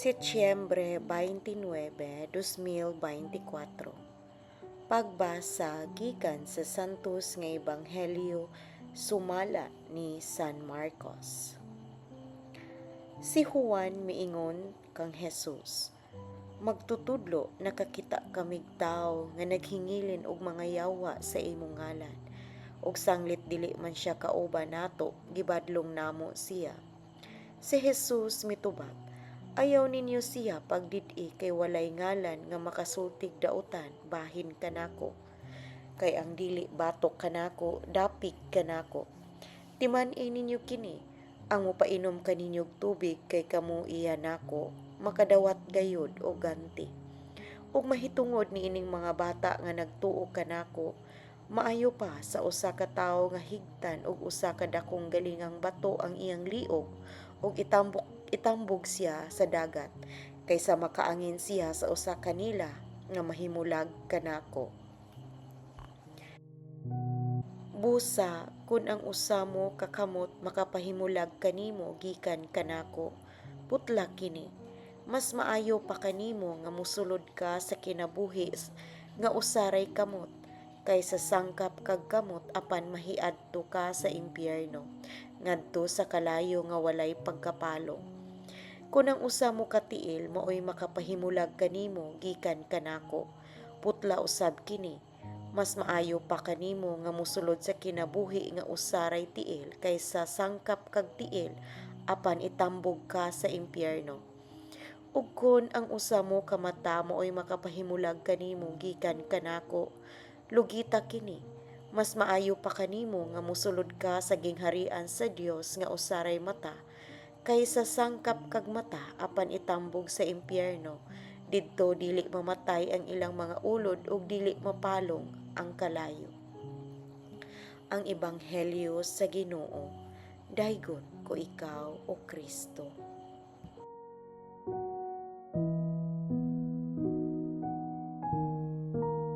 Setyembre 29, 2024. Pagbasa gikan sa Santos nga Ebanghelyo sumala ni San Marcos. Si Juan miingon kang Jesus, magtutudlo nakakita kamig tao nga naghingilin og mga yawa sa imong ngalan, ug sanglit dili man siya kauban nato, gibadlong namo siya. Si Jesus mitubag, ayaw ninyo siya pagdid-i kay walay ngalan nga makasultig dautan bahin kanako. Kay ang dili batok kanako, dapig kanako. Timan-i ninyo kini, ang mopainom kaninyog tubig kay kamo iya nako, makadawat gayud o ganti. Ug mahitungod ni ining mga bata nga nagtuo kanako, maayo pa sa usa ka tawo nga higtan og usa ka dakong galingang bato ang iyang liog ug itambog siya sa dagat kaysa makaangin siya sa usa kanila nga mahimulag kanako. Busa kun ang usa mo kakamot makapahimulag kanimo gikan kanako, putla kini. Mas maayo pa kanimo nga mosulod ka sa kinabuhi nga usaray kamot kaysa sangkap kag kamot apan mahiadto ka sa impyerno ngadto sa kalayo nga walay pagkapalong. Kung ang usa mo katiil maoy makapahimulag kanimo gikan kanako, putla usab kini. Mas maayo pa kanimo nga mosulod sa kinabuhi nga usaray tiil kaysa sangkap kag tiil apan itambog ka sa impyerno. Ug kun ang usa mo ka mata maoy makapahimulag kanimo gikan kanako, lugita kini. Mas maayo pa kanimo nga mosulod ka sa gingharian sa Dios nga usaray mata kaysa sangkap kag mata apan itambog sa impyerno. Didto dili mamatay ang ilang mga ulod ug dili mapalong ang kalayo. Ang Ebanghelyo sa Ginoo. Daygon ko ikaw, O Kristo.